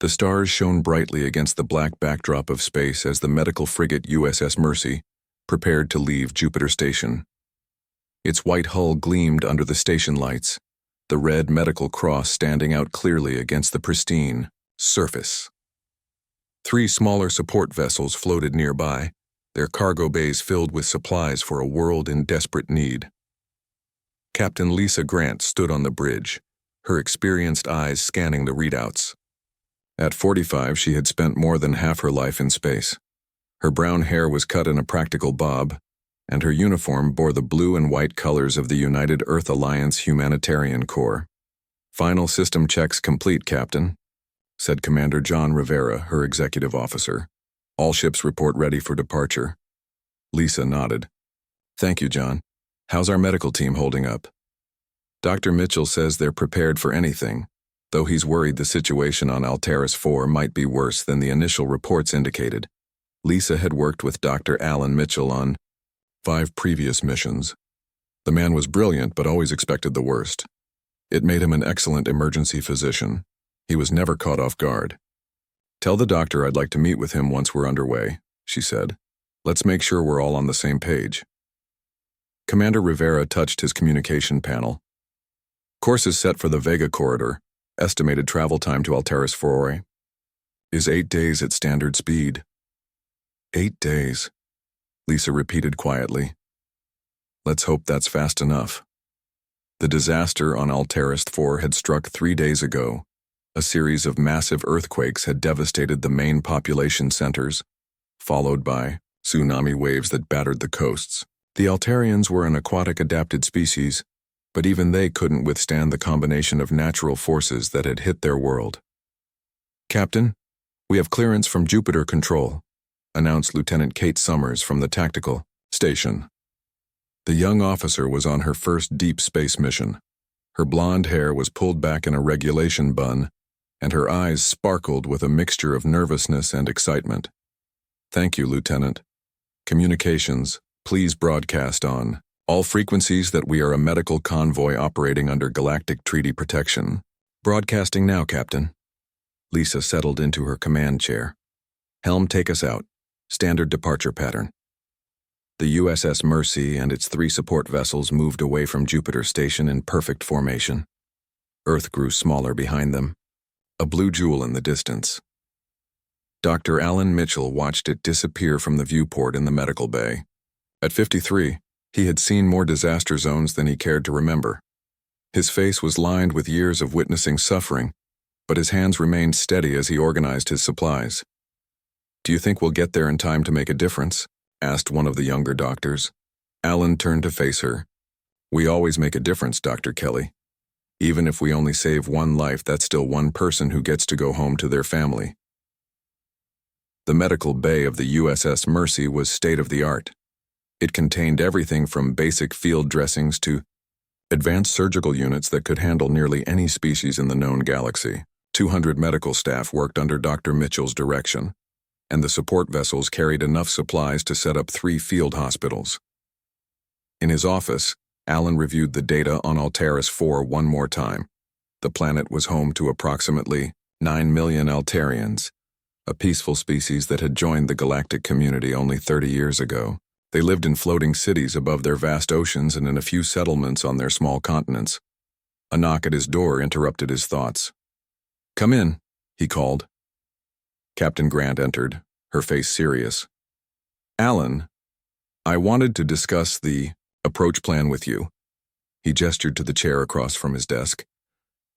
The stars shone brightly against the black backdrop of space as the medical frigate USS Mercy prepared to leave Jupiter Station. Its white hull gleamed under the station lights, the red medical cross standing out clearly against the pristine surface. 3 smaller support vessels floated nearby, their cargo bays filled with supplies for a world in desperate need. Captain Lisa Grant stood on the bridge, her experienced eyes scanning the readouts. At 45, she had spent more than half her life in space. Her brown hair was cut in a practical bob, and her uniform bore the blue and white colors of the United Earth Alliance Humanitarian Corps. "Final system checks complete, Captain," said Commander John Rivera, her executive officer. "All ships report ready for departure." Lisa nodded. "Thank you, John. How's our medical team holding up?" "Dr. Mitchell says they're prepared for anything, though he's worried the situation on Altaris 4 might be worse than the initial reports indicated." Lisa had worked with Dr. Alan Mitchell on 5 previous missions. The man was brilliant but always expected the worst. It made him an excellent emergency physician. He was never caught off guard. "Tell the doctor I'd like to meet with him once we're underway," she said. "Let's make sure we're all on the same page." Commander Rivera touched his communication panel. "Course is set for the Vega corridor. Estimated travel time to Altaris 4 is 8 days at standard speed." 8 days, Lisa repeated quietly. "Let's hope that's fast enough." The disaster on Altaris 4 had struck 3 days ago. A series of massive earthquakes had devastated the main population centers, followed by tsunami waves that battered the coasts. The Altarians were an aquatic adapted species, but even they couldn't withstand the combination of natural forces that had hit their world. "Captain, we have clearance from Jupiter Control," announced Lieutenant Kate Summers from the tactical station. The young officer was on her first deep space mission. Her blonde hair was pulled back in a regulation bun, and her eyes sparkled with a mixture of nervousness and excitement. "Thank you, Lieutenant. Communications, please broadcast on all frequencies that we are a medical convoy operating under Galactic Treaty protection." "Broadcasting now, Captain." Lisa settled into her command chair. "Helm, take us out. Standard departure pattern." The USS Mercy and its 3 support vessels moved away from Jupiter Station in perfect formation. Earth grew smaller behind them, a blue jewel in the distance. Dr. Alan Mitchell watched it disappear from the viewport in the medical bay. At 53, he had seen more disaster zones than he cared to remember. His face was lined with years of witnessing suffering, but his hands remained steady as he organized his supplies. "Do you think we'll get there in time to make a difference?" asked one of the younger doctors. Alan turned to face her. "We always make a difference, Dr. Kelly. Even if we only save one life, that's still one person who gets to go home to their family." The medical bay of the USS Mercy was state-of-the-art. It contained everything from basic field dressings to advanced surgical units that could handle nearly any species in the known galaxy. 200 medical staff worked under Dr. Mitchell's direction, and the support vessels carried enough supplies to set up 3 field hospitals. In his office, Alan reviewed the data on Altaris 4 one more time. The planet was home to approximately 9 million Altarians, a peaceful species that had joined the galactic community only 30 years ago. They lived in floating cities above their vast oceans and in a few settlements on their small continents. A knock at his door interrupted his thoughts. "Come in," he called. Captain Grant entered, her face serious. "Alan, I wanted to discuss the approach plan with you." He gestured to the chair across from his desk.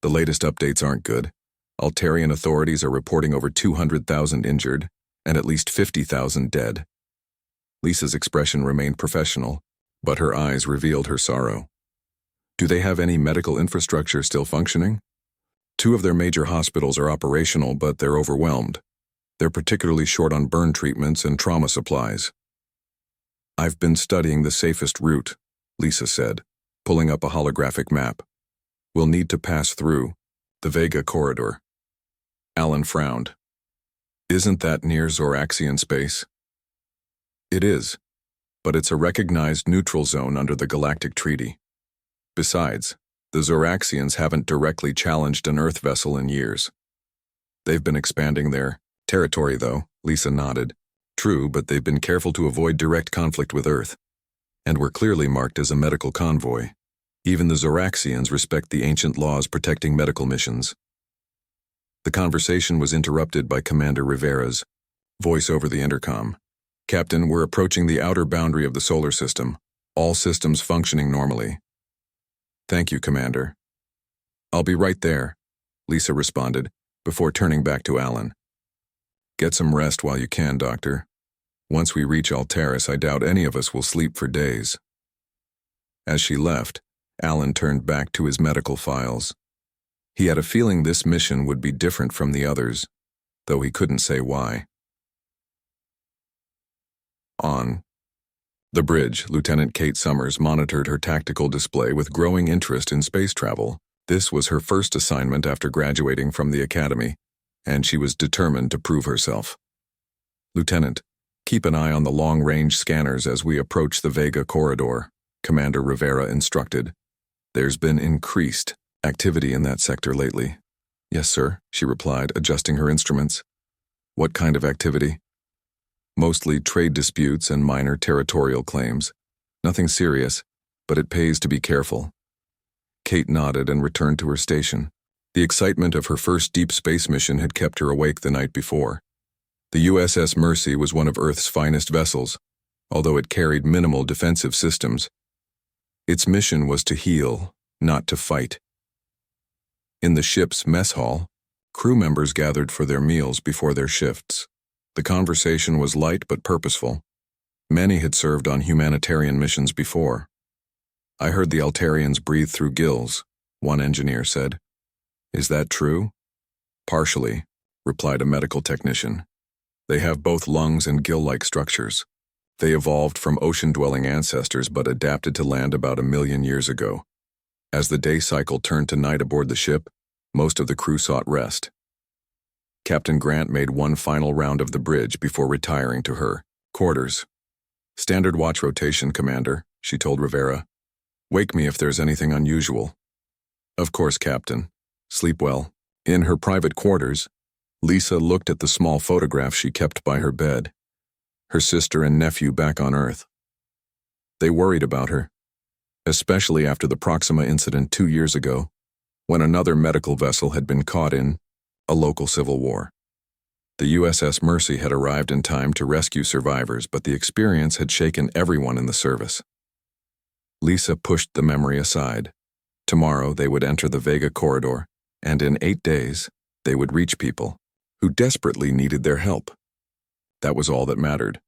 "The latest updates aren't good. Altarian authorities are reporting over 200,000 injured and at least 50,000 dead." Lisa's expression remained professional, but her eyes revealed her sorrow. "Do they have any medical infrastructure still functioning?" 2 of their major hospitals are operational, but they're overwhelmed. They're particularly short on burn treatments and trauma supplies. "I've been studying the safest route," Lisa said, pulling up a holographic map. "We'll need to pass through the Vega corridor." Alan frowned. "Isn't that near Zoraxian space?" "It is, but it's a recognized neutral zone under the Galactic Treaty. Besides, the Zoraxians haven't directly challenged an Earth vessel in years." They've been expanding their territory, though, Lisa nodded. True, but they've been careful to avoid direct conflict with Earth. And we're clearly marked as a medical convoy. Even the Zoraxians respect the ancient laws protecting medical missions. The conversation was interrupted by Commander Rivera's voice over the intercom. Captain, we're approaching the outer boundary of the solar system. All systems functioning normally. Thank you, Commander. I'll be right there, Lisa responded, before turning back to Alan. Get some rest while you can, Doctor. Once we reach Altaris, I doubt any of us will sleep for days. As she left, Alan turned back to his medical files. He had a feeling this mission would be different from the others, though he couldn't say why. On the bridge, Lieutenant Kate Summers monitored her tactical display with growing interest in space travel. This was her first assignment after graduating from the academy, and she was determined to prove herself. Lieutenant, keep an eye on the long-range scanners as we approach the Vega corridor, Commander Rivera instructed. There's been increased activity in that sector lately. Yes, sir, she replied, adjusting her instruments. What kind of activity? Mostly trade disputes and minor territorial claims. Nothing serious, but it pays to be careful. Kate nodded and returned to her station. The excitement of her first deep space mission had kept her awake the night before. The USS Mercy was one of Earth's finest vessels, although it carried minimal defensive systems. Its mission was to heal, not to fight. In the ship's mess hall, crew members gathered for their meals before their shifts. The conversation was light but purposeful. Many had served on humanitarian missions before. I heard the Altarians breathe through gills, one engineer said. Is that true? Partially, replied a medical technician. They have both lungs and gill-like structures. They evolved from ocean-dwelling ancestors but adapted to land about 1 million years ago. As the day cycle turned to night aboard the ship, most of the crew sought rest. Captain Grant made one final round of the bridge before retiring to her quarters. Standard watch rotation, Commander, she told Rivera. Wake me if there's anything unusual. Of course, Captain. Sleep well. In her private quarters, Lisa looked at the small photograph she kept by her bed. Her sister and nephew back on Earth. They worried about her, especially after the Proxima incident 2 years ago, when another medical vessel had been caught in a local civil war. The USS Mercy had arrived in time to rescue survivors, but the experience had shaken everyone in the service. Lisa pushed the memory aside. Tomorrow they would enter the Vega corridor, and in 8 days, they would reach people who desperately needed their help. That was all that mattered.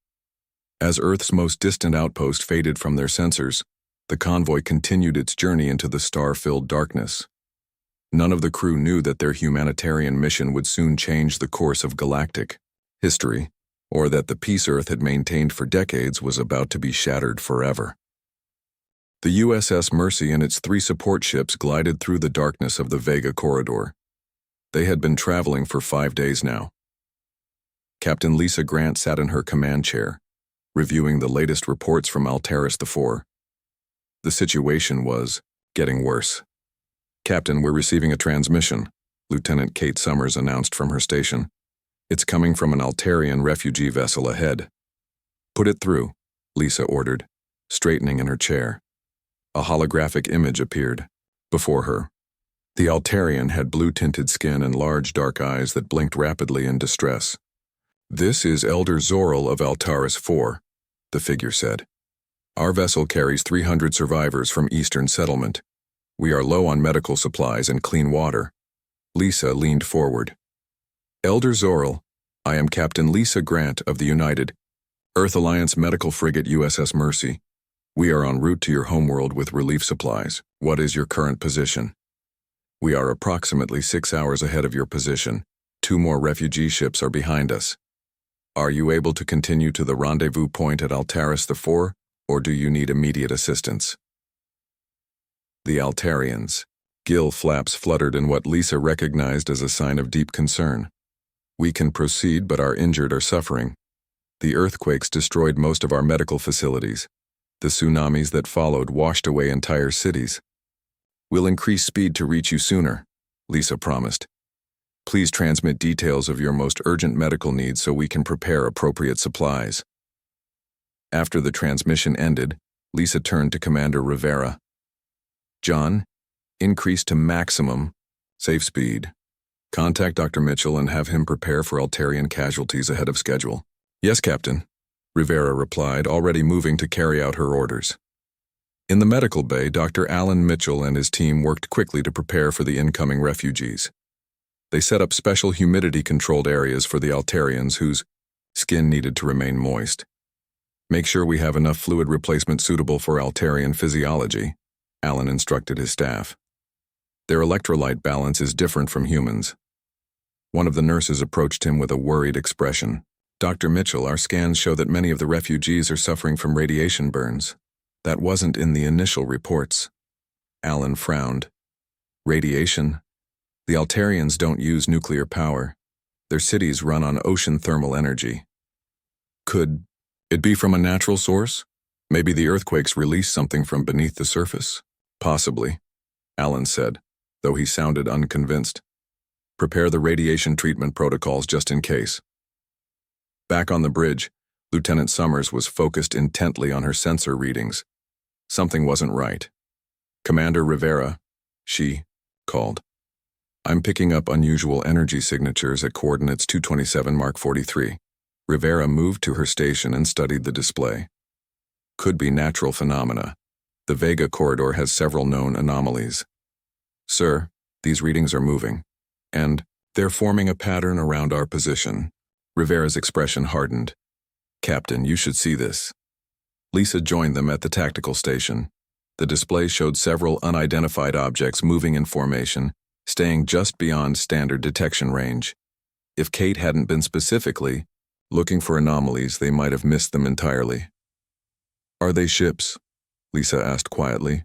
As Earth's most distant outpost faded from their sensors, the convoy continued its journey into the star-filled darkness. None of the crew knew that their humanitarian mission would soon change the course of galactic history, or that the peace Earth had maintained for decades was about to be shattered forever. The USS Mercy and its 3 support ships glided through the darkness of the Vega corridor. They had been traveling for 5 days now. Captain Lisa Grant sat in her command chair, reviewing the latest reports from Altaris IV. The situation was getting worse. Captain, we're receiving a transmission, Lieutenant Kate Summers announced from her station. It's coming from an Altarian refugee vessel ahead. Put it through, Lisa ordered, straightening in her chair. A holographic image appeared before her. The Altarian had blue-tinted skin and large dark eyes that blinked rapidly in distress. This is Elder Zoral of Altaris IV, the figure said. Our vessel carries 300 survivors from Eastern Settlement. We are low on medical supplies and clean water. Lisa leaned forward. Elder Zoral, I am Captain Lisa Grant of the United Earth Alliance medical frigate USS Mercy. We are en route to your homeworld with relief supplies. What is your current position? We are approximately 6 hours ahead of your position. 2 more refugee ships are behind us. Are you able to continue to the rendezvous point at Altaris IV, or do you need immediate assistance? The Altarians. Gill flaps fluttered in what Lisa recognized as a sign of deep concern. We can proceed, but our injured are suffering. The earthquakes destroyed most of our medical facilities. The tsunamis that followed washed away entire cities. We'll increase speed to reach you sooner, Lisa promised. Please transmit details of your most urgent medical needs so we can prepare appropriate supplies. After the transmission ended, Lisa turned to Commander Rivera. John, increase to maximum safe speed. Contact Dr. Mitchell and have him prepare for Altarian casualties ahead of schedule. Yes, Captain, Rivera replied, already moving to carry out her orders. In the medical bay, Dr. Alan Mitchell and his team worked quickly to prepare for the incoming refugees. They set up special humidity-controlled areas for the Altarians whose skin needed to remain moist. Make sure we have enough fluid replacement suitable for Altarian physiology, Alan instructed his staff. Their electrolyte balance is different from humans. One of the nurses approached him with a worried expression. Dr. Mitchell, our scans show that many of the refugees are suffering from radiation burns. That wasn't in the initial reports. Alan frowned. Radiation? The Altarians don't use nuclear power. Their cities run on ocean thermal energy. Could it be from a natural source? Maybe the earthquakes release something from beneath the surface? Possibly, Alan said, though he sounded unconvinced. Prepare the radiation treatment protocols just in case. Back on the bridge, Lieutenant Summers was focused intently on her sensor readings. Something wasn't right. Commander Rivera, she called. I'm picking up unusual energy signatures at coordinates 227 Mark 43. Rivera moved to her station and studied the display. Could be natural phenomena. The Vega corridor has several known anomalies. Sir, these readings are moving, and they're forming a pattern around our position. Rivera's expression hardened. Captain, you should see this. Lisa joined them at the tactical station. The display showed several unidentified objects moving in formation, staying just beyond standard detection range. If Kate hadn't been specifically looking for anomalies, they might have missed them entirely. Are they ships? Lisa asked quietly.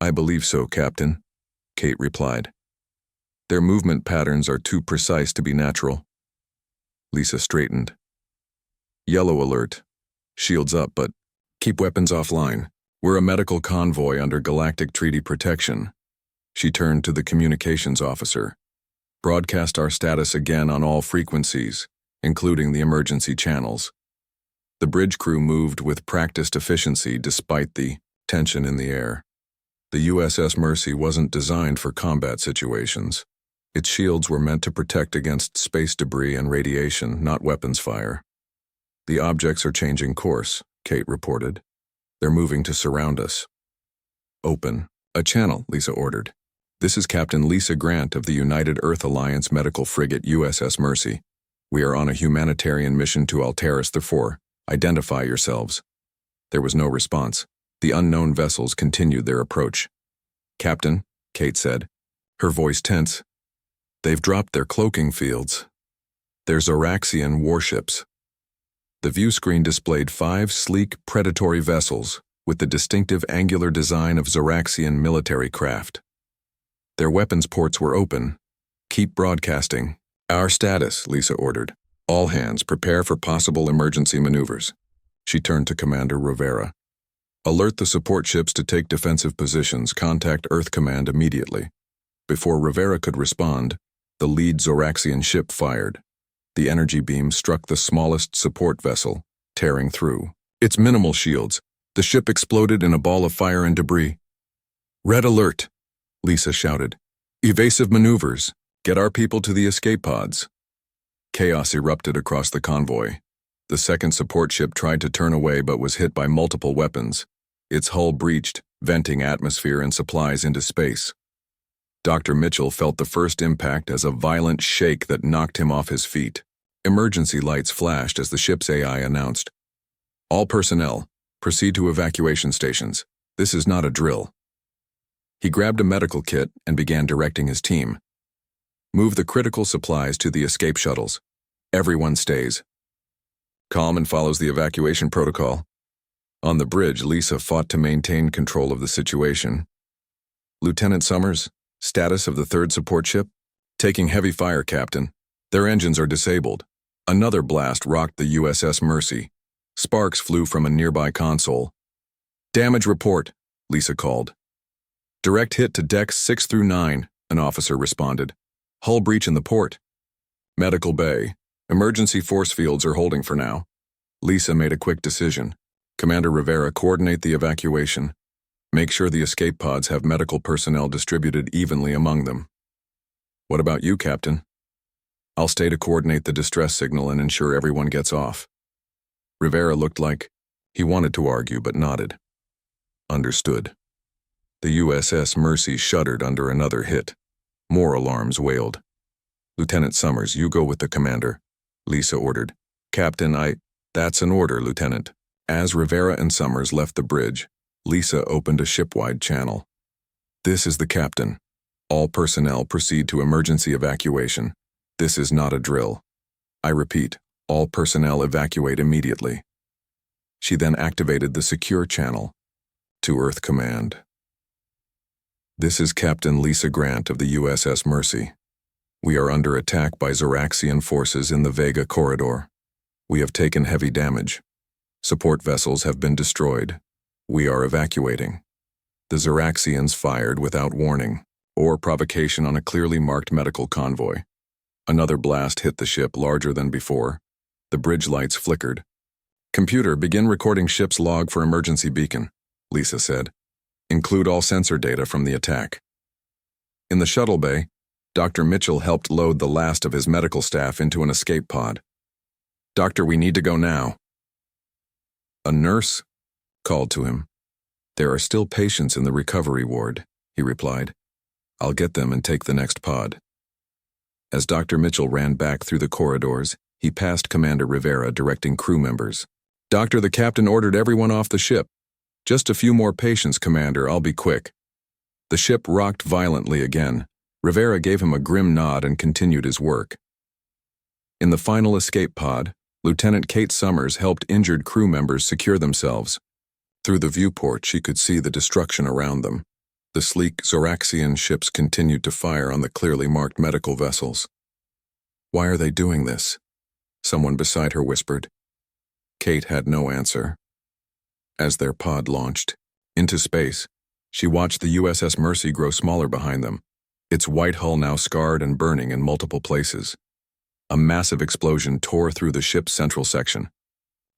I believe so, Captain, Kate replied. Their movement patterns are too precise to be natural. Lisa straightened. Yellow alert. Shields up, but keep weapons offline. We're a medical convoy under Galactic Treaty protection. She turned to the communications officer. Broadcast our status again on all frequencies, including the emergency channels. The bridge crew moved with practiced efficiency despite the tension in the air. The USS Mercy wasn't designed for combat situations. Its shields were meant to protect against space debris and radiation, not weapons fire. The objects are changing course, Kate reported. They're moving to surround us. Open a channel, Lisa ordered. This is Captain Lisa Grant of the United Earth Alliance medical frigate USS Mercy. We are on a humanitarian mission to Altaris IV. Identify yourselves. There was no response. The unknown vessels continued their approach. Captain, Kate said, her voice tense. They've dropped their cloaking fields. They're Zoraxian warships. The view screen displayed 5 sleek, predatory vessels with the distinctive angular design of Zoraxian military craft. Their weapons ports were open. Keep broadcasting. Our status, Lisa ordered. All hands prepare for possible emergency maneuvers. She turned to Commander Rivera. Alert the support ships to take defensive positions. Contact Earth Command immediately. Before Rivera could respond, the lead Zoraxian ship fired. The energy beam struck the smallest support vessel, tearing through. Its minimal shields. The ship exploded in a ball of fire and debris. Red alert, Lisa shouted. Evasive maneuvers. Get our people to the escape pods. Chaos erupted across the convoy. The second support ship tried to turn away but was hit by multiple weapons. Its hull breached, venting atmosphere and supplies into space. Dr. Mitchell felt the first impact as a violent shake that knocked him off his feet. Emergency lights flashed as the ship's AI announced, all personnel, proceed to evacuation stations. This is not a drill. He grabbed a medical kit and began directing his team. Move the critical supplies to the escape shuttles. Everyone stays. Calm and follows the evacuation protocol. On the bridge, Lisa fought to maintain control of the situation. Lieutenant Summers, status of the third support ship? Taking heavy fire, Captain. Their engines are disabled. Another blast rocked the USS Mercy. Sparks flew from a nearby console. Damage report, Lisa called. Direct hit to decks 6 through 9, an officer responded. Hull breach in the port. Medical bay. Emergency force fields are holding for now. Lisa made a quick decision. Commander Rivera, coordinate the evacuation. Make sure the escape pods have medical personnel distributed evenly among them. What about you, Captain? I'll stay to coordinate the distress signal and ensure everyone gets off. Rivera looked like he wanted to argue but nodded. Understood. The USS Mercy shuddered under another hit. More alarms wailed. Lieutenant Summers, you go with the commander, Lisa ordered. Captain, That's an order, Lieutenant. As Rivera and Summers left the bridge, Lisa opened a ship-wide channel. This is the captain. All personnel proceed to emergency evacuation. This is not a drill. I repeat, all personnel evacuate immediately. She then activated the secure channel. To Earth Command. This is Captain Lisa Grant of the USS Mercy. We are under attack by Zoraxian forces in the Vega corridor. We have taken heavy damage. Support vessels have been destroyed. We are evacuating. The Zoraxians fired without warning or provocation on a clearly marked medical convoy. Another blast hit the ship larger than before. The bridge lights flickered. Computer, begin recording ship's log for emergency beacon, Lisa said. Include all sensor data from the attack. In the shuttle bay, Dr. Mitchell helped load the last of his medical staff into an escape pod. Doctor, we need to go now. A nurse called to him. There are still patients in the recovery ward, he replied. I'll get them and take the next pod. As Dr. Mitchell ran back through the corridors, he passed Commander Rivera directing crew members. Doctor, the captain ordered everyone off the ship. Just a few more patients, Commander, I'll be quick. The ship rocked violently again. Rivera gave him a grim nod and continued his work. In the final escape pod, Lieutenant Kate Summers helped injured crew members secure themselves. Through the viewport, she could see the destruction around them. The sleek Zoraxian ships continued to fire on the clearly marked medical vessels. Why are they doing this? Someone beside her whispered. Kate had no answer. As their pod launched into space, she watched the USS Mercy grow smaller behind them, its white hull now scarred and burning in multiple places. A massive explosion tore through the ship's central section.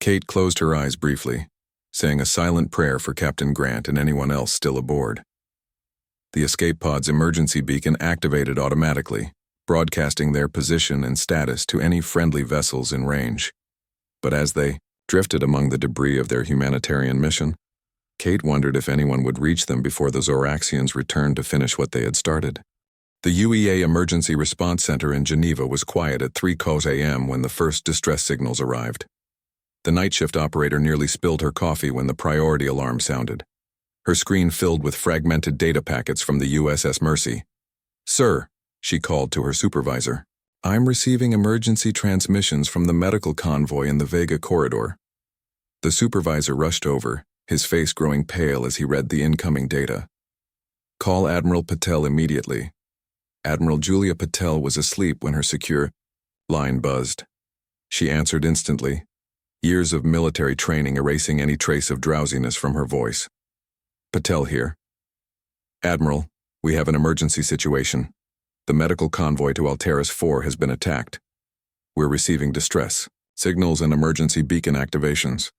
Kate closed her eyes briefly, saying a silent prayer for Captain Grant and anyone else still aboard. The escape pod's emergency beacon activated automatically, broadcasting their position and status to any friendly vessels in range. But as they drifted among the debris of their humanitarian mission, Kate wondered if anyone would reach them before the Zoraxians returned to finish what they had started. The UEA Emergency Response Center in Geneva was quiet at 3:00 a.m. when the first distress signals arrived. The night shift operator nearly spilled her coffee when the priority alarm sounded. Her screen filled with fragmented data packets from the USS Mercy. Sir, she called to her supervisor, I'm receiving emergency transmissions from the medical convoy in the Vega corridor. The supervisor rushed over, his face growing pale as he read the incoming data. Call Admiral Patel immediately. Admiral Julia Patel was asleep when her secure line buzzed. She answered instantly, years of military training erasing any trace of drowsiness from her voice. Patel here. Admiral, we have an emergency situation. The medical convoy to Alteris 4 has been attacked. We're receiving distress signals and emergency beacon activations.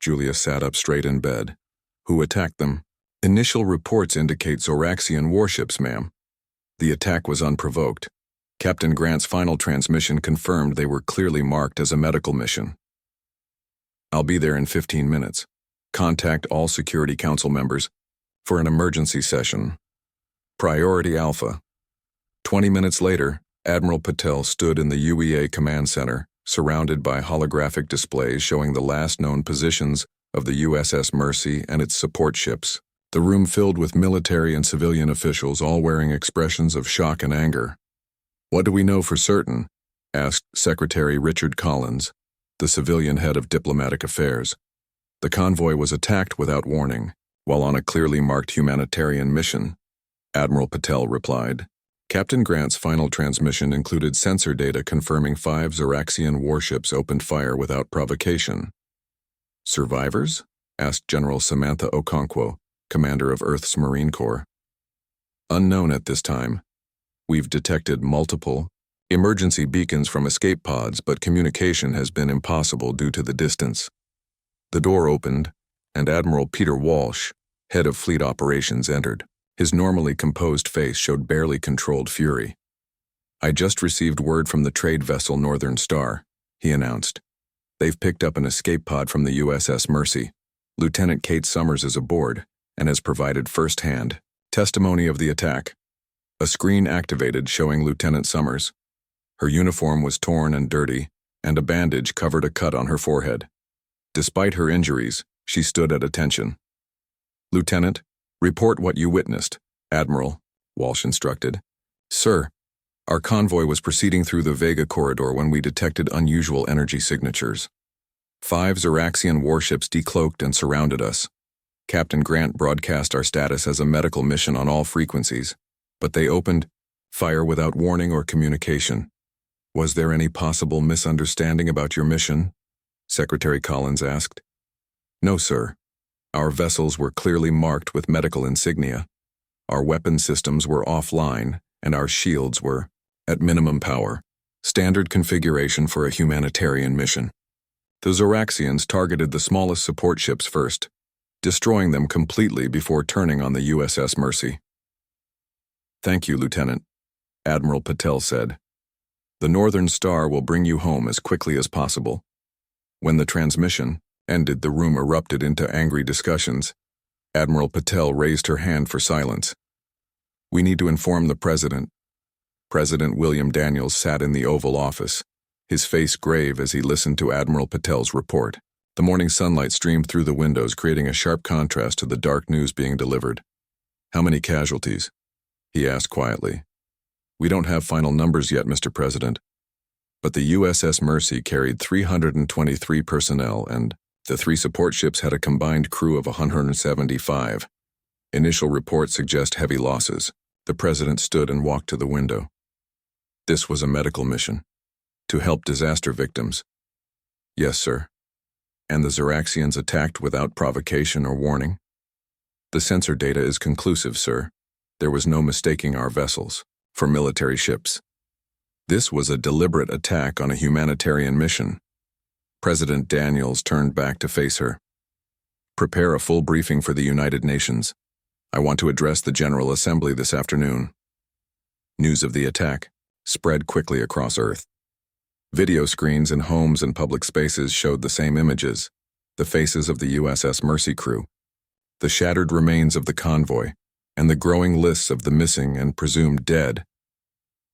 Julia sat up straight in bed. Who attacked them? Initial reports indicate Zoraxian warships, ma'am. The attack was unprovoked. Captain Grant's final transmission confirmed they were clearly marked as a medical mission. I'll be there in 15 minutes. Contact all Security Council members for an emergency session. Priority Alpha. 20 minutes later, Admiral Patel stood in the UEA Command Center, surrounded by holographic displays showing the last known positions of the USS Mercy and its support ships. The room filled with military and civilian officials all wearing expressions of shock and anger. What do we know for certain? Asked Secretary Richard Collins, the civilian head of diplomatic affairs. The convoy was attacked without warning, while on a clearly marked humanitarian mission. Admiral Patel replied. Captain Grant's final transmission included sensor data confirming 5 Zoraxian warships opened fire without provocation. Survivors? Asked General Samantha Okonkwo, commander of Earth's Marine Corps. Unknown at this time. We've detected multiple emergency beacons from escape pods, but communication has been impossible due to the distance. The door opened, and Admiral Peter Walsh, head of fleet operations, entered. His normally composed face showed barely controlled fury. "I just received word from the trade vessel Northern Star," he announced. "They've picked up an escape pod from the USS Mercy. Lieutenant Kate Summers is aboard and has provided first-hand testimony of the attack." A screen activated showing Lieutenant Summers. Her uniform was torn and dirty, and a bandage covered a cut on her forehead. Despite her injuries, she stood at attention. "Lieutenant, report what you witnessed," Admiral Walsh instructed. "Sir, our convoy was proceeding through the Vega corridor when we detected unusual energy signatures. 5 Zoraxian warships decloaked and surrounded us. Captain Grant broadcast our status as a medical mission on all frequencies, but they opened fire without warning or communication. Was there any possible misunderstanding about your mission?" Secretary Collins asked. "No, sir. Our vessels were clearly marked with medical insignia. Our weapon systems were offline, and our shields were at minimum power, standard configuration for a humanitarian mission. The Zoraxians targeted the smallest support ships first, destroying them completely before turning on the USS Mercy." "Thank you, Lieutenant," Admiral Patel said. "The Northern Star will bring you home as quickly as possible." When the transmission ended, the room erupted into angry discussions. Admiral Patel raised her hand for silence. "We need to inform the President." President William Daniels sat in the Oval Office, his face grave as he listened to Admiral Patel's report. The morning sunlight streamed through the windows, creating a sharp contrast to the dark news being delivered. "How many casualties?" he asked quietly. "We don't have final numbers yet, Mr. President, but the USS Mercy carried 323 personnel, and the 3 support ships had a combined crew of 175. Initial reports suggest heavy losses." The President stood and walked to the window. "This was a medical mission, to help disaster victims." "Yes, sir." "And the Zoraxians attacked without provocation or warning?" "The sensor data is conclusive, sir. There was no mistaking our vessels for military ships. This was a deliberate attack on a humanitarian mission." President Daniels turned back to face her. "Prepare a full briefing for the United Nations. I want to address the General Assembly this afternoon." News of the attack spread quickly across Earth. Video screens in homes and public spaces showed the same images: the faces of the USS Mercy crew, the shattered remains of the convoy, and the growing lists of the missing and presumed dead.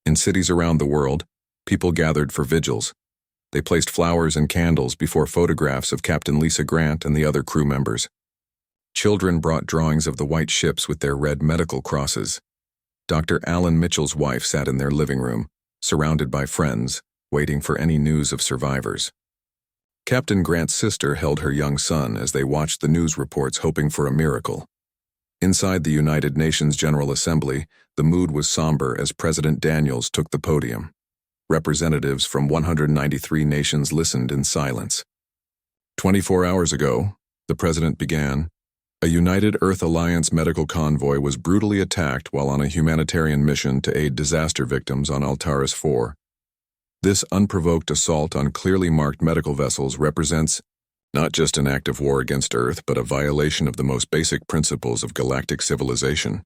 In cities around the world, people gathered for vigils. They placed flowers and candles before photographs of Captain Lisa Grant and the other crew members. Children brought drawings of the white ships with their red medical crosses. Dr. Alan Mitchell's wife sat in their living room, surrounded by friends, waiting for any news of survivors. Captain Grant's sister held her young son as they watched the news reports, hoping for a miracle. Inside the United Nations General Assembly, the mood was somber as President Daniels took the podium. Representatives from 193 nations listened in silence. 24 hours ago, the President began, a United Earth Alliance medical convoy was brutally attacked while on a humanitarian mission to aid disaster victims on Altaris 4. This unprovoked assault on clearly marked medical vessels represents not just an act of war against Earth, but a violation of the most basic principles of galactic civilization.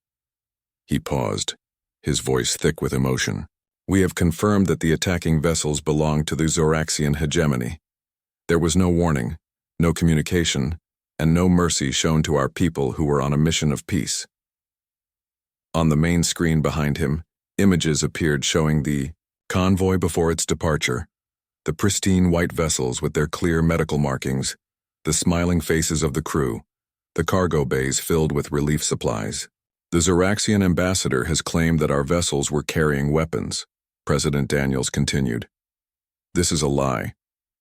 He paused, his voice thick with emotion. "We have confirmed that the attacking vessels belong to the Zoraxian hegemony. There was no warning, no communication, and no mercy shown to our people who were on a mission of peace." On the main screen behind him, images appeared showing the convoy before its departure, the pristine white vessels with their clear medical markings, the smiling faces of the crew, the cargo bays filled with relief supplies. "The Zoraxian ambassador has claimed that our vessels were carrying weapons," President Daniels continued. "This is a lie.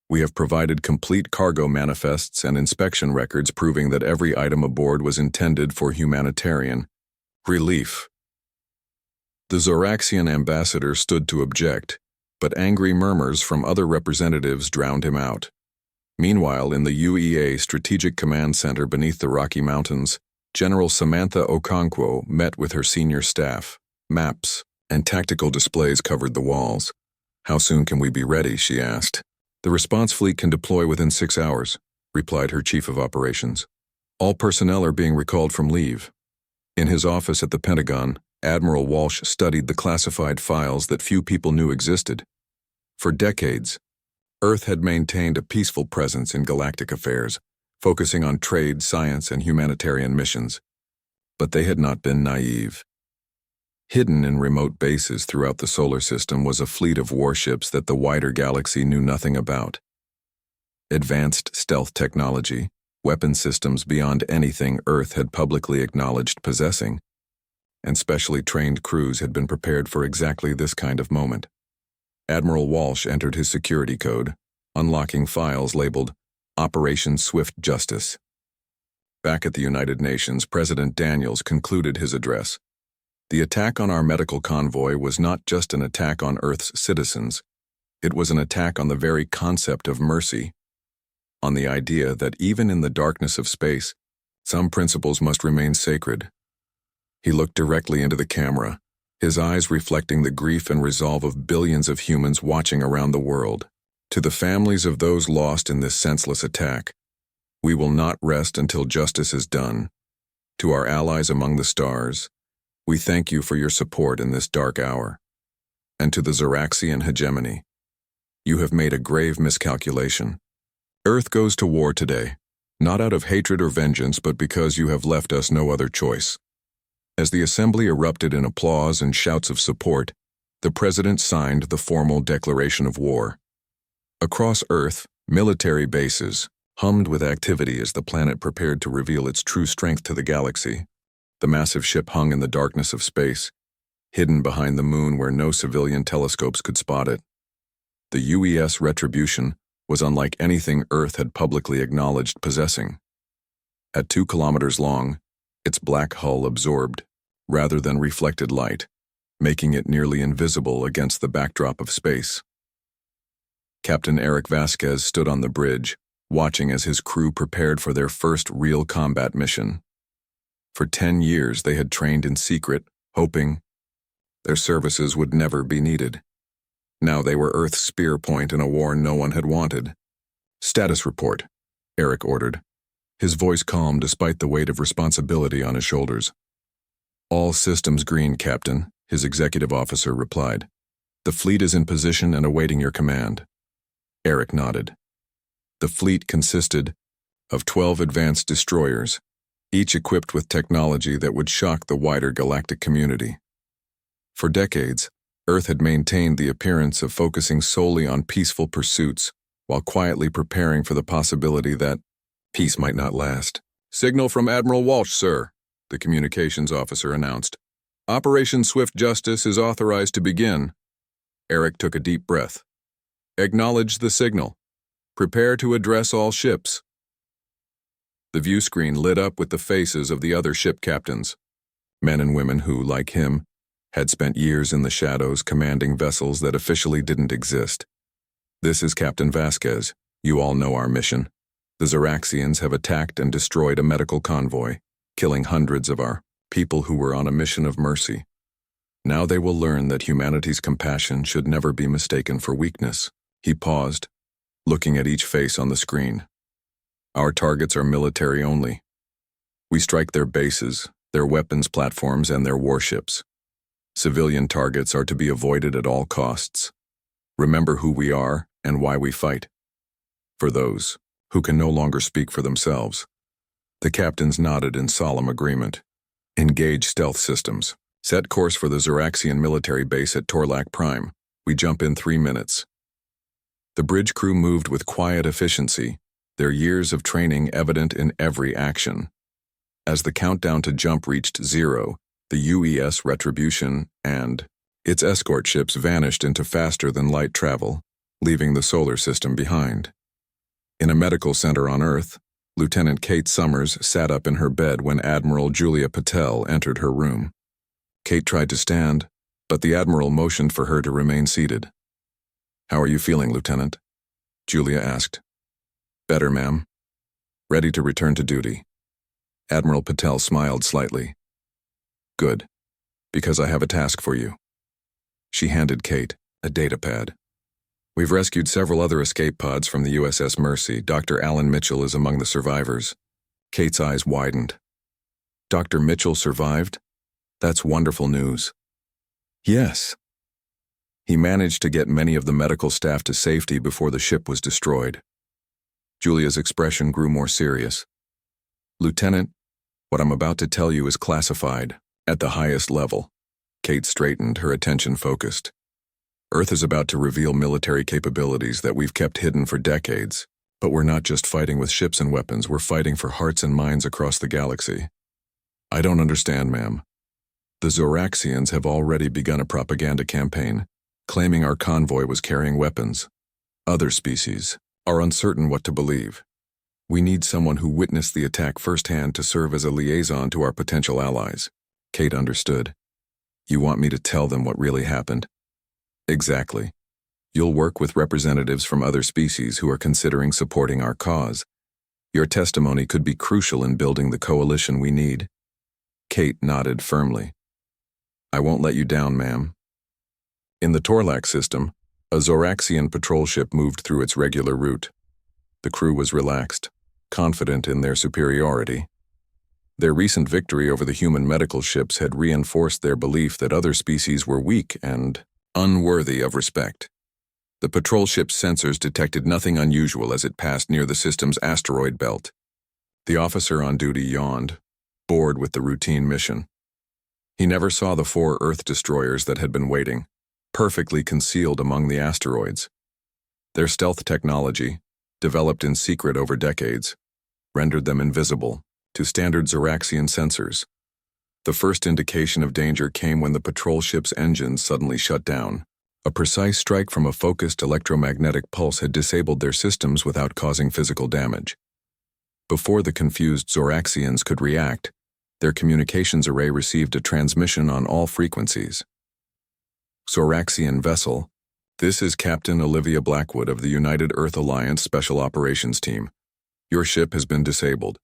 We have provided complete cargo manifests and inspection records proving that every item aboard was intended for humanitarian relief." The Zoraxian ambassador stood to object, but angry murmurs from other representatives drowned him out. Meanwhile, in the UEA Strategic Command Center beneath the Rocky Mountains, General Samantha Okonkwo met with her senior staff. Maps, and tactical displays covered the walls. "How soon can we be ready?" she asked. "The response fleet can deploy within 6 hours," replied her chief of operations. "All personnel are being recalled from leave." In his office at the Pentagon, Admiral Walsh studied the classified files that few people knew existed. For decades, Earth had maintained a peaceful presence in galactic affairs, focusing on trade, science, and humanitarian missions. But they had not been naive. Hidden in remote bases throughout the solar system was a fleet of warships that the wider galaxy knew nothing about. Advanced stealth technology, weapon systems beyond anything Earth had publicly acknowledged possessing, and specially trained crews had been prepared for exactly this kind of moment. Admiral Walsh entered his security code, unlocking files labeled Operation Swift Justice. Back at the United Nations, President Daniels concluded his address. The attack on our medical convoy was not just an attack on Earth's citizens. It was an attack on the very concept of mercy, on the idea that even in the darkness of space, some principles must remain sacred. He looked directly into the camera, his eyes reflecting the grief and resolve of billions of humans watching around the world. "To the families of those lost in this senseless attack, we will not rest until justice is done. To our allies among the stars, we thank you for your support in this dark hour. And to the Zeraxian hegemony, you have made a grave miscalculation. Earth goes to war today, not out of hatred or vengeance, but because you have left us no other choice." As the assembly erupted in applause and shouts of support, the president signed the formal declaration of war. Across Earth, military bases hummed with activity as the planet prepared to reveal its true strength to the galaxy. The massive ship hung in the darkness of space, hidden behind the moon where no civilian telescopes could spot it. The UES Retribution was unlike anything Earth had publicly acknowledged possessing. At 2 kilometers long, its black hull absorbed, rather than reflected light, making it nearly invisible against the backdrop of space. Captain Eric Vasquez stood on the bridge, watching as his crew prepared for their first real combat mission. For 10 years they had trained in secret, hoping their services would never be needed. Now they were Earth's spear point in a war no one had wanted. "Status report," Eric ordered, his voice calm despite the weight of responsibility on his shoulders. "All systems green, Captain," his executive officer replied. "The fleet is in position and awaiting your command." Eric nodded. The fleet consisted of 12 advanced destroyers, each equipped with technology that would shock the wider galactic community. For decades, Earth had maintained the appearance of focusing solely on peaceful pursuits, while quietly preparing for the possibility that peace might not last. "Signal from Admiral Walsh, sir," the communications officer announced. "Operation Swift Justice is authorized to begin." Eric took a deep breath. "Acknowledge the signal. Prepare to address all ships." The view screen lit up with the faces of the other ship captains, men and women who, like him, had spent years in the shadows commanding vessels that officially didn't exist. "This is Captain Vasquez. You all know our mission. The Zeraxians have attacked and destroyed a medical convoy, killing hundreds of our people who were on a mission of mercy. Now they will learn that humanity's compassion should never be mistaken for weakness." He paused, looking at each face on the screen. "Our targets are military only. We strike their bases, their weapons platforms, and their warships. Civilian targets are to be avoided at all costs. Remember who we are and why we fight." For those who can no longer speak for themselves, the captains nodded in solemn agreement. "Engage stealth systems. Set course for the Zeraxian military base at Torlac Prime. We jump in 3 minutes." The bridge crew moved with quiet efficiency, their years of training evident in every action. As the countdown to jump reached 0, the UES Retribution and its escort ships vanished into faster-than-light travel, leaving the solar system behind. In a medical center on Earth, Lieutenant Kate Summers sat up in her bed when Admiral Julia Patel entered her room. Kate tried to stand, but the Admiral motioned for her to remain seated. "How are you feeling, Lieutenant?" Julia asked. "Better, ma'am. Ready to return to duty." Admiral Patel smiled slightly. "Good, because I have a task for you." She handed Kate a datapad. "We've rescued several other escape pods from the USS Mercy. Dr. Alan Mitchell is among the survivors." Kate's eyes widened. "Dr. Mitchell survived? That's wonderful news." "Yes. He managed to get many of the medical staff to safety before the ship was destroyed." Julia's expression grew more serious. "Lieutenant, what I'm about to tell you is classified at the highest level." Kate straightened, her attention focused. "Earth is about to reveal military capabilities that we've kept hidden for decades. But we're not just fighting with ships and weapons, we're fighting for hearts and minds across the galaxy." "I don't understand, ma'am." "The Zoraxians have already begun a propaganda campaign, claiming our convoy was carrying weapons. Other species are uncertain what to believe. We need someone who witnessed the attack firsthand to serve as a liaison to our potential allies." Kate understood. "You want me to tell them what really happened?" "Exactly. You'll work with representatives from other species who are considering supporting our cause. Your testimony could be crucial in building the coalition we need." Kate nodded firmly. "I won't let you down, ma'am." In the Torlac system, a Zoraxian patrol ship moved through its regular route. The crew was relaxed, confident in their superiority. Their recent victory over the human medical ships had reinforced their belief that other species were weak and unworthy of respect. The patrol ship's sensors detected nothing unusual as it passed near the system's asteroid belt. The officer on duty yawned, bored with the routine mission. He never saw the 4 Earth destroyers that had been waiting, perfectly concealed among the asteroids. Their stealth technology, developed in secret over decades, rendered them invisible to standard Zoraxian sensors. The first indication of danger came when the patrol ship's engines suddenly shut down. A precise strike from a focused electromagnetic pulse had disabled their systems without causing physical damage. Before the confused Zoraxians could react, their communications array received a transmission on all frequencies. "Zoraxian vessel, this is Captain Olivia Blackwood of the United Earth Alliance Special Operations Team. Your ship has been disabled.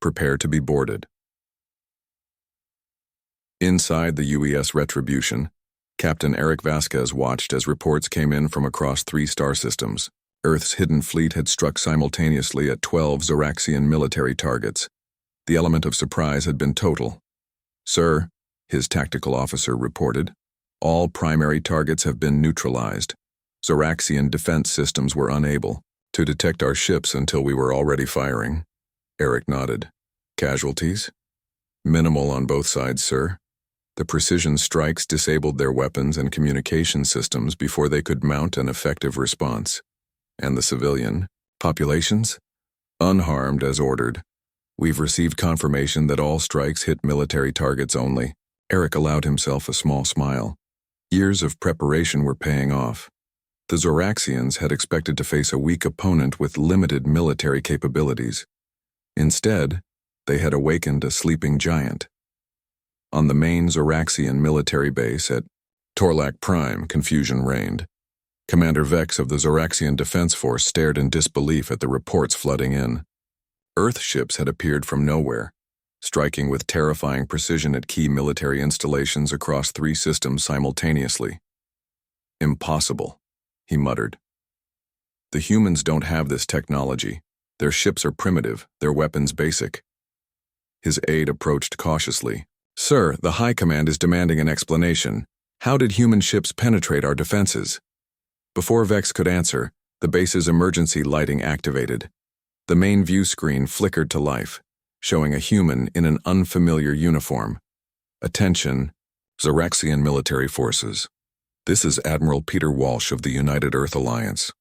Prepare to be boarded." Inside the UES Retribution, Captain Eric Vasquez watched as reports came in from across 3 star systems. Earth's hidden fleet had struck simultaneously at 12 Zoraxian military targets. The element of surprise had been total. "Sir," his tactical officer reported, "all primary targets have been neutralized. Zoraxian defense systems were unable to detect our ships until we were already firing." Eric nodded. "Casualties?" "Minimal on both sides, sir. The precision strikes disabled their weapons and communication systems before they could mount an effective response." "And the civilian populations?" "Unharmed as ordered. We've received confirmation that all strikes hit military targets only." Eric allowed himself a small smile. Years of preparation were paying off. The Zoraxians had expected to face a weak opponent with limited military capabilities. Instead, they had awakened a sleeping giant. On the main Zoraxian military base at Torlac Prime, confusion reigned. Commander Vex of the Zoraxian Defense Force stared in disbelief at the reports flooding in. Earth ships had appeared from nowhere, striking with terrifying precision at key military installations across 3 systems simultaneously. "Impossible," he muttered. "The humans don't have this technology. Their ships are primitive, their weapons basic." His aide approached cautiously. "Sir, the High Command is demanding an explanation. How did human ships penetrate our defenses?" Before Vex could answer, the base's emergency lighting activated. The main view screen flickered to life, showing a human in an unfamiliar uniform. "Attention, Zoraxian military forces. This is Admiral Peter Walsh of the United Earth Alliance.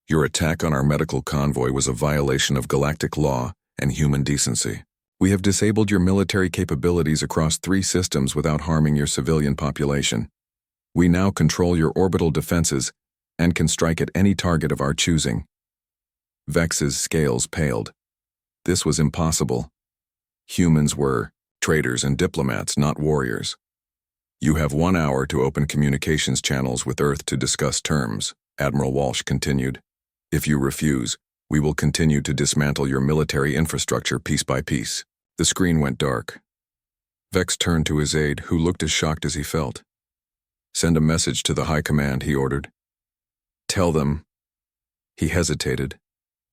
Your attack on our medical convoy was a violation of galactic law and human decency. We have disabled your military capabilities across 3 systems without harming your civilian population. We now control your orbital defenses and can strike at any target of our choosing." Vex's scales paled. This was impossible. Humans were traitors and diplomats, not warriors. "You have 1 hour to open communications channels with Earth to discuss terms," Admiral Walsh continued. "If you refuse, we will continue to dismantle your military infrastructure piece by piece." The screen went dark. Vex turned to his aide, who looked as shocked as he felt. Send a message to the High Command, he ordered. Tell them. He hesitated,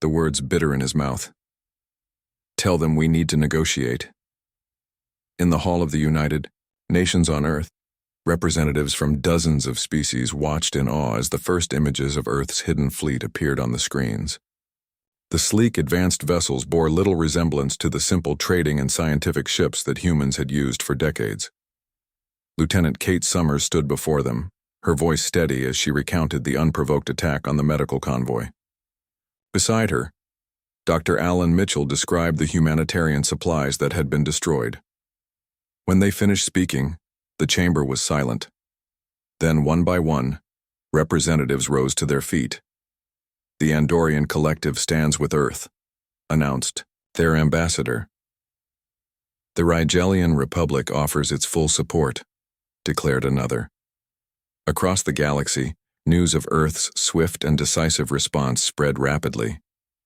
the words bitter in his mouth. Tell them we need to negotiate. In the Hall of the United Nations on Earth, representatives from dozens of species watched in awe as the first images of Earth's hidden fleet appeared on the screens. The sleek, advanced vessels bore little resemblance to the simple trading and scientific ships that humans had used for decades. Lieutenant Kate Summers stood before them, her voice steady as she recounted the unprovoked attack on the medical convoy. Beside her, Dr. Alan Mitchell described the humanitarian supplies that had been destroyed. When they finished speaking, the chamber was silent. Then, one by one, representatives rose to their feet. The Andorian Collective stands with Earth, announced their ambassador. The Rigelian Republic offers its full support, declared another. Across the galaxy, news of Earth's swift and decisive response spread rapidly.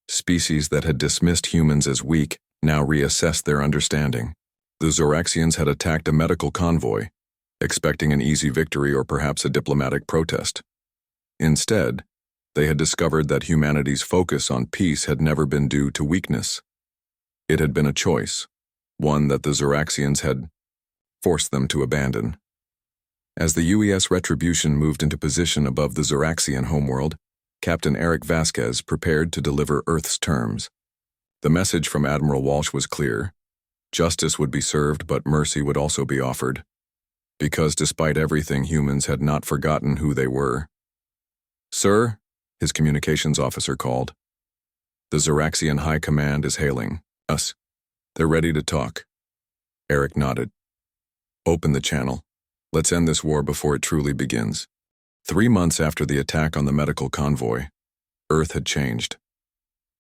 Species that had dismissed humans as weak now reassessed their understanding. The Zoraxians had attacked a medical convoy, expecting an easy victory or perhaps a diplomatic protest. Instead, they had discovered that humanity's focus on peace had never been due to weakness. It had been a choice, one that the Zoraxians had forced them to abandon. As the UES Retribution moved into position above the Zoraxian homeworld, Captain Eric Vasquez prepared to deliver Earth's terms. The message from Admiral Walsh was clear. Justice would be served, but mercy would also be offered. Because despite everything, humans had not forgotten who they were. Sir, his communications officer called. The Zoraxian High Command is hailing us. They're ready to talk. Eric nodded. Open the channel. Let's end this war before it truly begins. 3 months after the attack on the medical convoy, Earth had changed.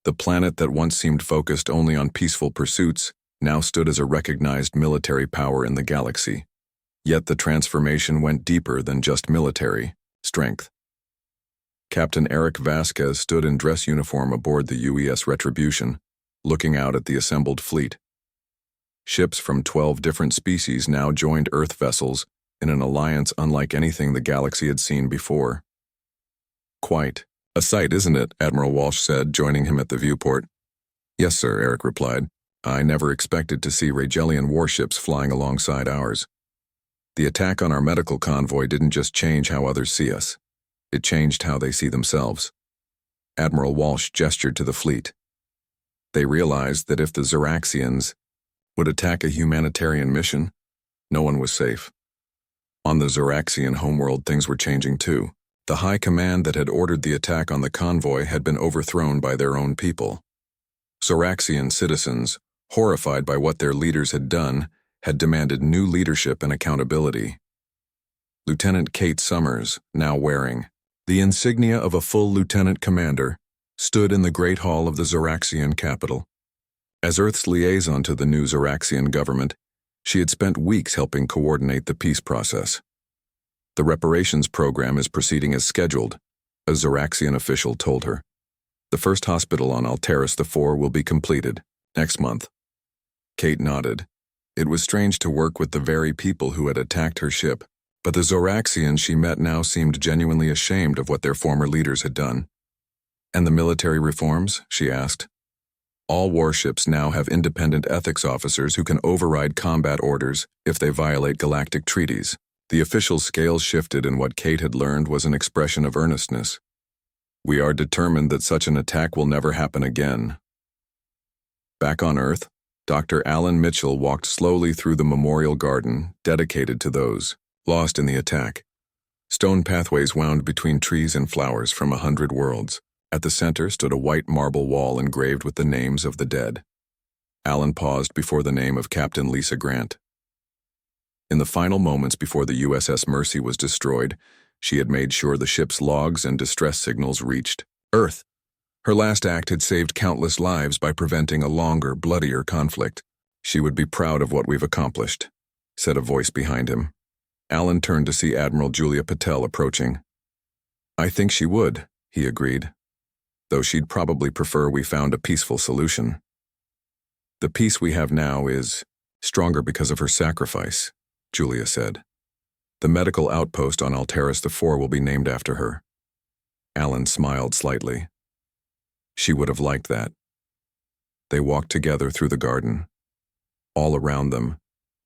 The planet that once seemed focused only on peaceful pursuits now stood as a recognized military power in the galaxy. Yet the transformation went deeper than just military strength. Captain Eric Vasquez stood in dress uniform aboard the UES Retribution, looking out at the assembled fleet. Ships from 12 different species now joined Earth vessels in an alliance unlike anything the galaxy had seen before. Quite a sight, isn't it? Admiral Walsh said, joining him at the viewport. Yes, sir, Eric replied. I never expected to see Rigelian warships flying alongside ours. The attack on our medical convoy didn't just change how others see us. It changed how they see themselves. Admiral Walsh gestured to the fleet. They realized that if the Zoraxians would attack a humanitarian mission, no one was safe. On the Zoraxian homeworld, things were changing too. The High Command that had ordered the attack on the convoy had been overthrown by their own people. Zoraxian citizens, horrified by what their leaders had done, had demanded new leadership and accountability. Lieutenant Kate Summers, now wearing the insignia of a full lieutenant commander, stood in the great hall of the Zoraxian capital. As Earth's liaison to the new Zoraxian government, she had spent weeks helping coordinate the peace process. The reparations program is proceeding as scheduled, a Zoraxian official told her. The first hospital on Alteris IV will be completed next month. Kate nodded. It was strange to work with the very people who had attacked her ship, but the Zoraxians she met now seemed genuinely ashamed of what their former leaders had done. And the military reforms? She asked. All warships now have independent ethics officers who can override combat orders if they violate galactic treaties. The official scales shifted, and what Kate had learned was an expression of earnestness. We are determined that such an attack will never happen again. Back on Earth, Dr. Alan Mitchell walked slowly through the memorial garden dedicated to those lost in the attack. Stone pathways wound between trees and flowers from 100 worlds. At the center stood a white marble wall engraved with the names of the dead. Alan paused before the name of Captain Lisa Grant. In the final moments before the USS Mercy was destroyed, she had made sure the ship's logs and distress signals reached Earth. Her last act had saved countless lives by preventing a longer, bloodier conflict. She would be proud of what we've accomplished, said a voice behind him. Alan turned to see Admiral Julia Patel approaching. I think she would, he agreed, though she'd probably prefer we found a peaceful solution. The peace we have now is stronger because of her sacrifice, Julia said. The medical outpost on Alteris IV will be named after her. Alan smiled slightly. She would have liked that. They walked together through the garden. All around them,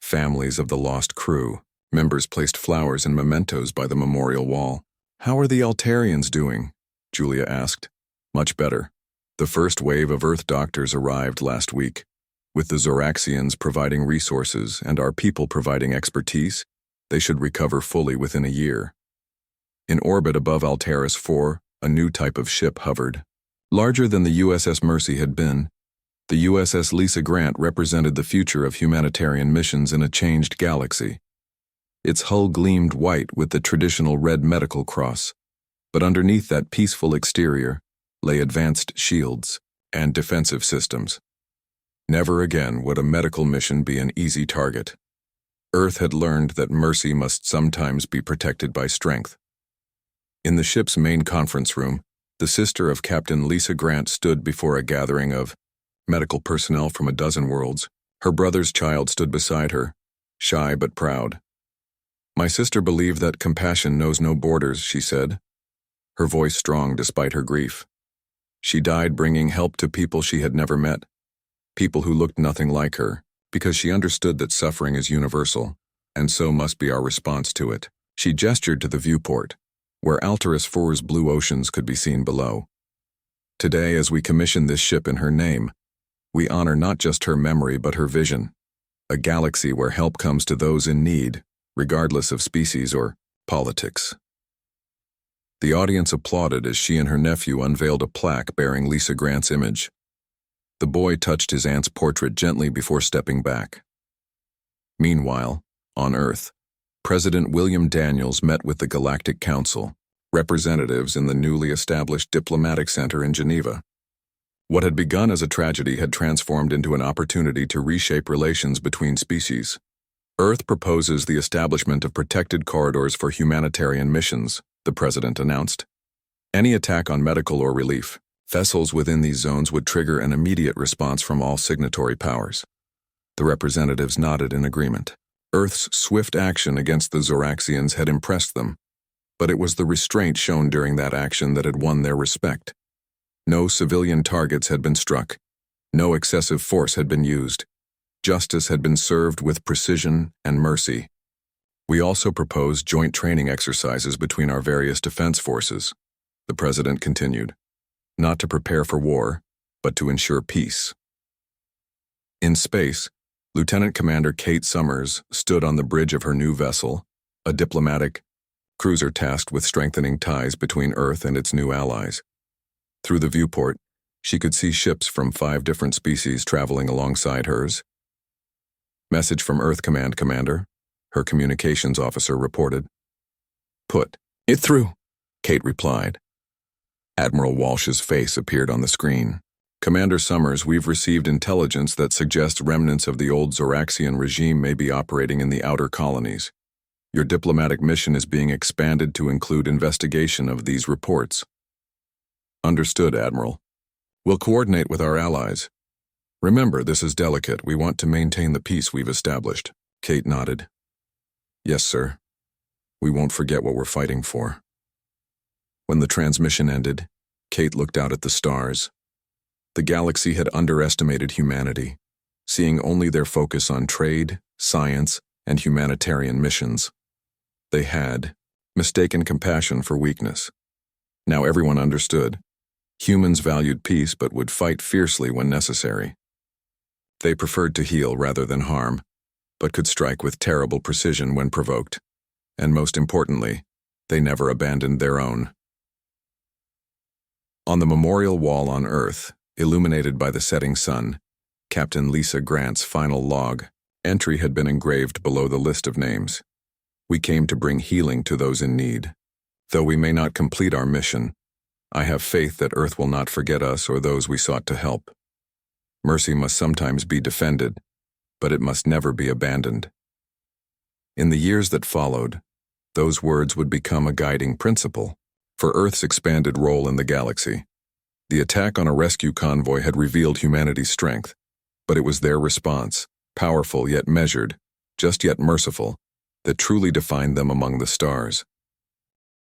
families of the lost crew. Members placed flowers and mementos by the memorial wall. "How are the Altarians doing?" Julia asked. "Much better. The first wave of Earth doctors arrived last week. With the Zoraxians providing resources and our people providing expertise, they should recover fully within a year." In orbit above Alteris IV, a new type of ship hovered. Larger than the USS Mercy had been, the USS Lisa Grant represented the future of humanitarian missions in a changed galaxy. Its hull gleamed white with the traditional red medical cross, but underneath that peaceful exterior lay advanced shields and defensive systems. Never again would a medical mission be an easy target. Earth had learned that mercy must sometimes be protected by strength. In the ship's main conference room, the sister of Captain Lisa Grant stood before a gathering of medical personnel from a dozen worlds. Her brother's child stood beside her, shy but proud. "My sister believed that compassion knows no borders," she said, her voice strong despite her grief. She died bringing help to people she had never met, people who looked nothing like her, because she understood that suffering is universal, and so must be our response to it. She gestured to the viewport, where Alteris IV's blue oceans could be seen below. "Today, as we commission this ship in her name, we honor not just her memory but her vision, a galaxy where help comes to those in need, regardless of species or politics." The audience applauded as she and her nephew unveiled a plaque bearing Lisa Grant's image. The boy touched his aunt's portrait gently before stepping back. Meanwhile, on Earth, President William Daniels met with the Galactic Council, representatives in the newly established diplomatic center in Geneva. What had begun as a tragedy had transformed into an opportunity to reshape relations between species. Earth proposes the establishment of protected corridors for humanitarian missions, the president announced. Any attack on medical or relief vessels within these zones would trigger an immediate response from all signatory powers. The representatives nodded in agreement. Earth's swift action against the Zoraxians had impressed them, but it was the restraint shown during that action that had won their respect. No civilian targets had been struck. No excessive force had been used. Justice had been served with precision and mercy. "We also propose joint training exercises between our various defense forces," the president continued, "not to prepare for war, but to ensure peace." In space, Lieutenant Commander Kate Summers stood on the bridge of her new vessel, a diplomatic cruiser tasked with strengthening ties between Earth and its new allies. Through the viewport, she could see ships from 5 different species traveling alongside hers. "Message from Earth Command, Commander," her communications officer reported. "Put it through," Kate replied. Admiral Walsh's face appeared on the screen. "Commander Summers, we've received intelligence that suggests remnants of the old Zoraxian regime may be operating in the outer colonies. Your diplomatic mission is being expanded to include investigation of these reports." "Understood, Admiral. We'll coordinate with our allies. Remember, this is delicate. We want to maintain the peace we've established." Kate nodded. "Yes, sir. We won't forget what we're fighting for." When the transmission ended, Kate looked out at the stars. The galaxy had underestimated humanity, seeing only their focus on trade, science, and humanitarian missions. They had mistaken compassion for weakness. Now everyone understood. Humans valued peace but would fight fiercely when necessary. They preferred to heal rather than harm, but could strike with terrible precision when provoked. And most importantly, they never abandoned their own. On the memorial wall on Earth, illuminated by the setting sun, Captain Lisa Grant's final log entry had been engraved below the list of names. "We came to bring healing to those in need. Though we may not complete our mission, I have faith that Earth will not forget us or those we sought to help. Mercy must sometimes be defended, but it must never be abandoned." In the years that followed, those words would become a guiding principle for Earth's expanded role in the galaxy. The attack on a rescue convoy had revealed humanity's strength, but it was their response, powerful yet measured, just yet merciful, that truly defined them among the stars.